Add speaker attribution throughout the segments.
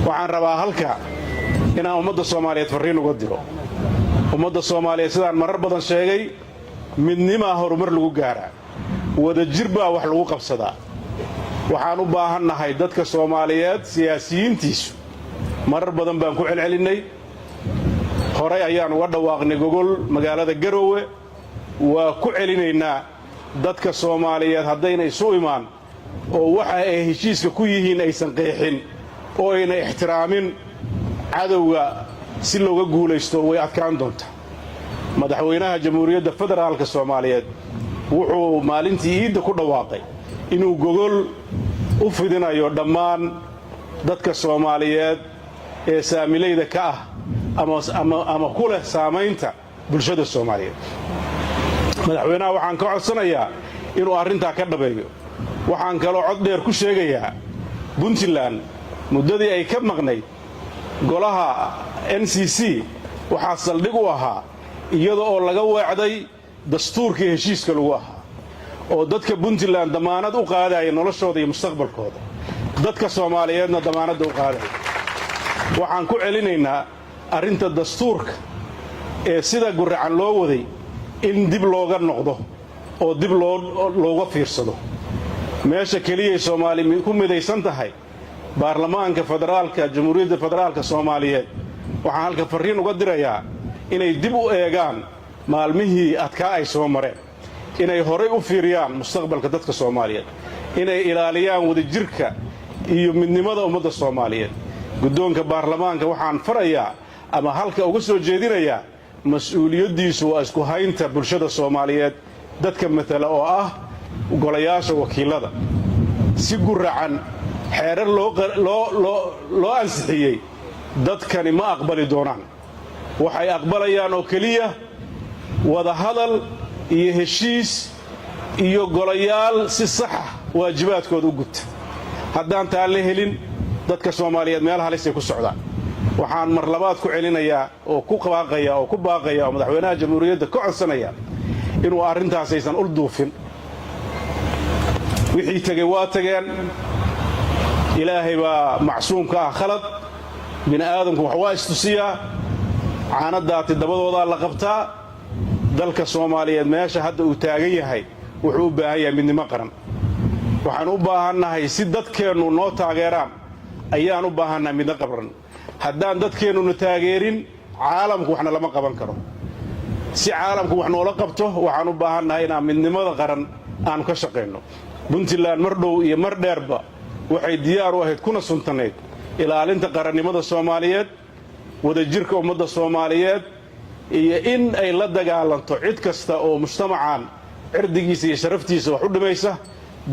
Speaker 1: waxaan rabaa halka inaan ummadda Soomaaliyeed fariin uga diro. ummadda Soomaaliyeed sidaan marar badan sheegay midnimo horumar lagu gaaraa, wadajir baa wax lagu qabsadaa. waxaan u baahannahay dadka Soomaaliyeed siyaasiyiintiisu marar badan baan ku celcelinay. horay ayaan uga dhawaaqnay gogol magaalada Garowe, waa ku celinaynaa dadka Soomaaliyeed haddayna isu imaan oo waxa ay heshiiska ku yihiin aysan qeexin oo ayna ixtiraamin cadowga si looga guulaysto way adkaan doontaa. madaxweynaha Jamhuuriyadda Federaalka Soomaaliyeed wuxuu maalintii Ciidda ku dhawaaqay inuu gogol u fidinayo dhammaan dadka Soomaaliyeed ee saamilayda ka ah ama ku leh saamaynta bulshada Soomaaliyeed. madaxweynaha waxaan ka codsanayaa inuu arrintaa ka dhabeeyo. waxaan kaloo cod dheer ku sheegayaa Puntland muddadii ay ka maqnayd golaha NCC waxaa saldhig u ahaa iyada oo laga weecday dastuurkii heshiiska lagu ahaa oo dadka Puntland damaanad u qaadaya noloshooda iyo mustaqbalkooda, dadka Soomaaliyeedna damaanad u qaadaya. waxaan ku celinaynaa arrinta dastuurka ee sida guracan loo waday in dib looga noqdo oo dib looga fiirsado. meesha kaliya Soomaali ku midaysan tahay baarlamaanka federaalka Jamhuuriyadda Federaalka Soomaaliyeed. waxaan halka fariin uga dirayaa inay dib u eegaan maalmihii adkaa ay soo mareen, inay horay u fiiriyaan mustaqbalka dadka Soomaaliyeed, inay ilaaliyaan wadajirka iyo midnimada ummadda Soomaaliyeed. guddoonka baarlamaanka waxaan farayaa ama halka uga soo jeedinayaa mas'uuliyaddiisu waa isku haynta bulshada Soomaaliyeed dadka matala oo ah golayaasha wakiilada. si guracan xeerar loo ansixiyey dadkani ma aqbali doonaan. waxay aqbalayaan oo keliya wada hadal iyo heshiis iyo golayaal si saxa waajibaadkooda u guta. haddaan taa la helin dadka Soomaaliyeed meel halis ay ku socdaan. waxaan mar labaad ku celinayaa oo ku baaqaya oo madaxweynaha Jamhuuriyadda ka codsanaya inuu arrintaas aysan ul duufin. wixii tagay waa tageen. ilaahay baa macsuumka ah khalad. bini aadamku wax waa istusiyaa. caanadaati dabadoodaa la qabtaa. dalka Soomaaliyeed meesha hadda uu taagan yahay wuxuu u baahan yahay midnimo qaran. waxaan u baahannahay si dadkeennu noo taageeraan ayaan u baahannahay midnimo qaran. haddaan dadkeennuna taageerin caalamku waxna lama qaban karo. si caalamku wax noola qabto waxaan u baahannahay inaan midnimada qaran aanu ka shaqayno. Puntland mar dhow iyo mar dheerba waxay diyaar u ahayd kuna suntanayd ilaalinta qarannimada Soomaaliyeed, wadajirka ummadda Soomaaliyeed, iyo in ay la dagaalanto cid kasta oo mujtamacan cirdigiisa iyo sharaftiisa wax u dhimaysa,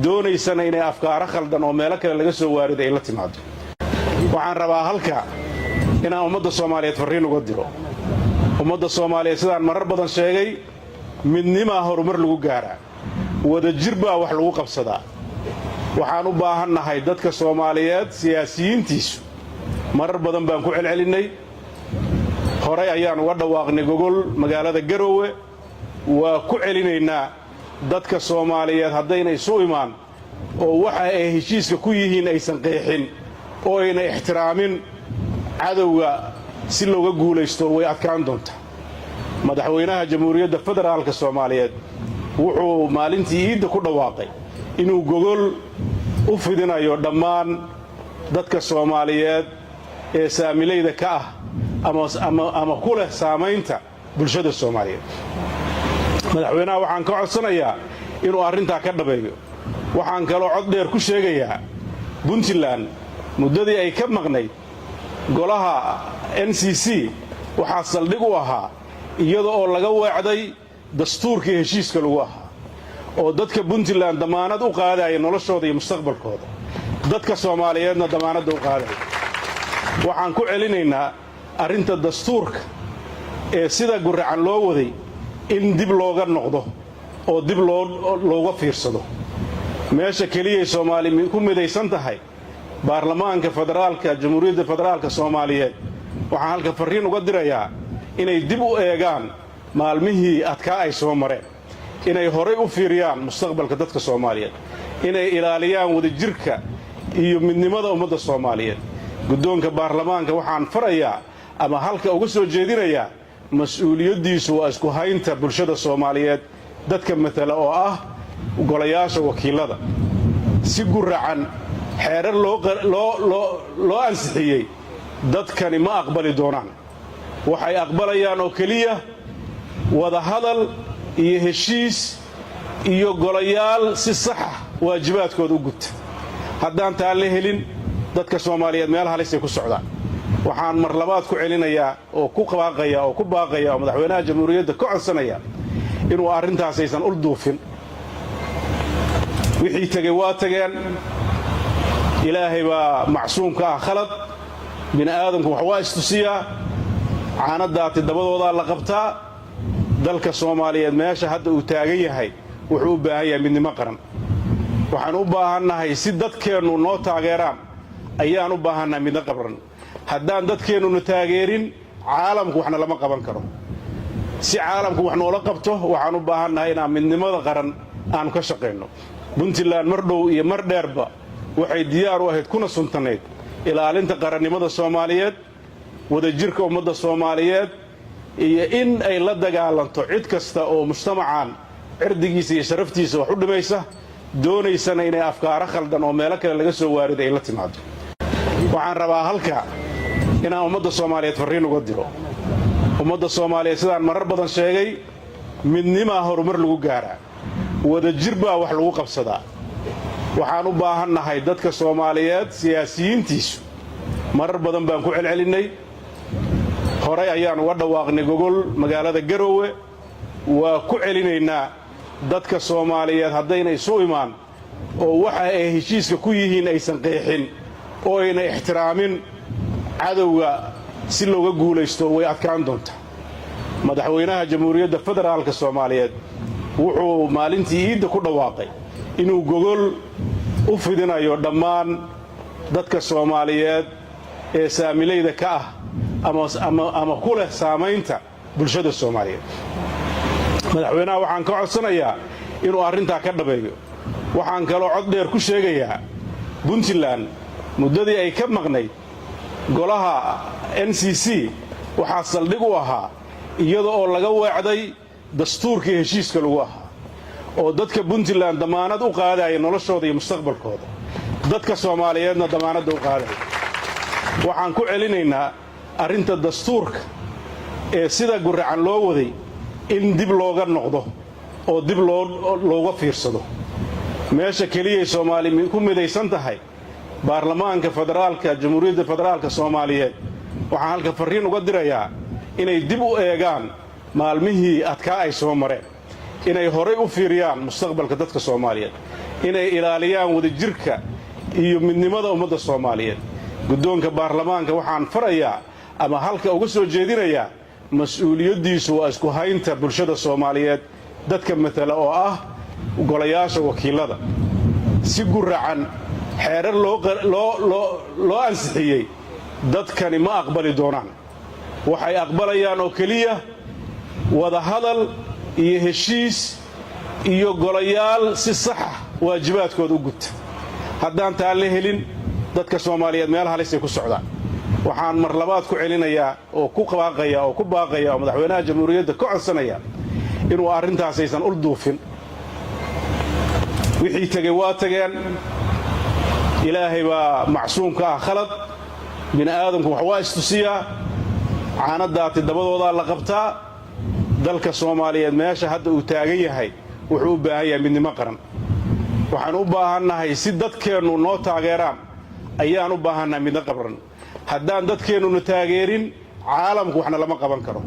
Speaker 1: doonaysana inay afkaaro khaldan oo meelo kale laga soo waariday ay la timaado. waxaan rabaa halka inaan ummadda Soomaaliyeed fariin uga diro. ummadda Soomaaliyeed sidaan marar badan sheegay midnimo horumar lagu gaaraa, wadajir baa wax lagu qabsadaa. waxaan u baahannahay dadka Soomaaliyeed siyaasiyiintiisu marar badan baan ku celcelinay. horay ayaan uga dhawaaqnay gogol magaalada Garowe, waa ku celinaynaa dadka Soomaaliyeed haddayna isu imaan oo waxa ay heshiiska ku yihiin aysan qeexin oo ayna ixtiraamin cadowga si looga guulaysto way adkaan doontaa. madaxweynaha Jamhuuriyadda Federaalka Soomaaliyeed wuxuu maalintii Ciidda ku dhawaaqay inuu gogol u fidinayo dhammaan dadka Soomaaliyeed ee saamilayda ka ah ama ku leh saamaynta bulshada Soomaaliyeed. madaxweynaha waxaan ka codsanayaa inuu arrintaa ka dhabeeyo. waxaan kaloo cod dheer ku sheegayaa Puntland muddadii ay ka maqnayd golaha NCC waxaa saldhig u ahaa iyada oo laga weecday dastuurkii heshiiska lagu ahaa oo dadka Puntland damaanad u qaadaya noloshooda iyo mustaqbalkooda, dadka Soomaaliyeedna damaanad u qaadaya. waxaan ku celinaynaa arrinta dastuurka ee sida guracan loo waday in dib looga noqdo oo dib looga fiirsado. meesha kaliya Soomaali ku midaysan tahay baarlamaanka federaalka Jamhuuriyadda Federaalka Soomaaliyeed. waxaan halka fariin uga dirayaa inay dib u eegaan maalmihii adkaa ay soo mareen, inay horay u fiiriyaan mustaqbalka dadka Soomaaliyeed, inay ilaaliyaan wadajirka iyo midnimada ummadda Soomaaliyeed. guddoonka baarlamaanka waxaan farayaa ama halka uga soo jeedinayaa mas-uuliyaddiisu waa isku haynta bulshada soomaaliyeed dadka matala oo ah golayaasha wakiilada si guracan xeerar loo ansixiyey dadkani ma aqbali doonaan waxay aqbalayaan oo keliya wadahadal iyo heshiis iyo golayaal si saxa waajibaadkooda u guta haddaan taa la helin dadka soomaaliyeed meel halisay ku socdaan waxaan mar labaad ku celinayaa oo ku baaqaya oo madaxweynaha jamhuuriyadda ka codsanaya inuu arrintaas aysan ul duufin wixii tegey waa tageen ilaahay baa macsuumka ah khalad bini aadamku wax waa istusiyaa caanadaati dabadoodaa la qabtaa dalka soomaaliyeed meesha hadda uu taagan yahay wuxuu u baahan yahay midnimo qaran waxaan u baahannahay si dadkeennu noo taageeraan ayaan u baahannahay midno qaran haddaan dadkeennuna taageerin caalamku waxna lama qaban karo si caalamku wax noola qabto waxaan u baahannahay inaan midnimada qaran aanu ka shaqayno puntland mar dhow iyo mar dheerba waxay diyaar u ahayd kuna suntanayd ilaalinta qarannimada soomaaliyeed wadajirka ummadda soomaaliyeed iyo in ay la dagaalanto cid kasta oo mujtamacan cirdigiisa iyo sharaftiisa wax u dhimaysa doonaysana inay afkaaro khaldan oo meelo kale laga soo waariday ay la timaado waxaan rabaa halka inaan ummadda soomaaliyeed farriin uga diro ummadda soomaaliyeed sidaan marar badan sheegay midnimaa horumar lagu gaaraa wadajir baa wax lagu qabsadaa waxaan u baahannahay dadka soomaaliyeed siyaasiyiintiisu marar badan baan ku celcelinnay horay ayaan uga dhawaaqnay gogol magaalada garoowe waa ku celinaynaa dadka soomaaliyeed haddayna isu imaan oo waxa ay heshiiska ku yihiin aysan qeexin oo ayna ixtiraamin cadowga si looga guulaysto way adkaan doontaa madaxweynaha jamhuuriyadda federaalka soomaaliyeed wuxuu maalintii iidda ku dhawaaqay inuu gogol u fidinayo dhammaan dadka soomaaliyeed ee saamilayda ka ah ama ku leh saamaynta bulshada soomaaliyeed madaxweynaha waxaan ka codsanayaa inuu arrintaa ka dhabeeyo waxaan kaloo cod dheer ku sheegayaa puntland muddadii ay ka maqnayd golaha NCC waxaa saldhig u ahaa iyada oo laga weecday dastuurkii heshiiska lagu ahaa oo dadka puntland damaanad u qaadaya noloshooda iyo mustaqbalkooda dadka soomaaliyeedna damaanadda u qaadaya waxaan ku celinaynaa arrinta dastuurka ee sida guracan loo waday in dib looga noqdo oo dib looga fiirsado meesha keliyay soomaali ku midaysan tahay baarlamaanka federaalka jamhuuriyadda federaalka soomaaliyeed waxaan halka farriin uga dirayaa inay dib u eegaan maalmihii adkaa ay soo mareen inay horay u fiiriyaan mustaqbalka dadka soomaaliyeed inay ilaaliyaan wadajirka iyo midnimada ummadda soomaaliyeed guddoonka baarlamaanka waxaan farayaa ama halka uga soo jeedinayaa mas-uuliyaddiisu waa isku haynta bulshada soomaaliyeed dadka matala oo ah golayaasha wakiilada si guracan xeerar loo ansixiyey dadkani ma aqbali doonaan waxay aqbalayaan oo keliya wadahadal iyo heshiis iyo golayaal si saxa waajibaadkooda u guta haddaan taa la helin dadka soomaaliyeed meel halisay ku socdaan waxaan mar labaad ku celinayaa oo ku baaqaya oo madaxweynaha jamhuuriyadda ka codsanaya inuu arrintaas aysan ul duufin wixii tegey waa tageen ilaahay baa macsuumka ah khalad bini aadamku wax waa istusiyaa caanadaati dabadoodaa la qabtaa dalka soomaaliyeed meesha hadda uu taagan yahay wuxuu u baahan yahay midnimo qaran waxaan u baahannahay si dadkeennu noo taageeraan ayaan u baahannahay midno qaran haddaan dadkeennuna taageerin caalamku waxna lama qaban karo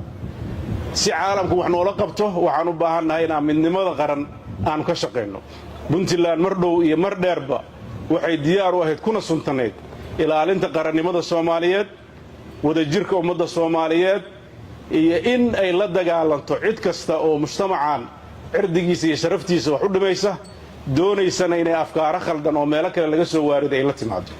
Speaker 1: si caalamku wax noola qabto waxaan u baahannahay inaan midnimada qaran aanu ka shaqayno puntland mar dhow iyo mar dheerba waxay diyaar u ahayd kuna suntanayd ilaalinta qarannimada soomaaliyeed wadajirka ummadda soomaaliyeed iyo in ay la dagaalanto cid kasta oo mujtamacan cirdigiisa iyo sharaftiisa wax u dhimaysa doonaysana inay afkaaro khaldan oo meelo kale laga soo waariday ay la timaado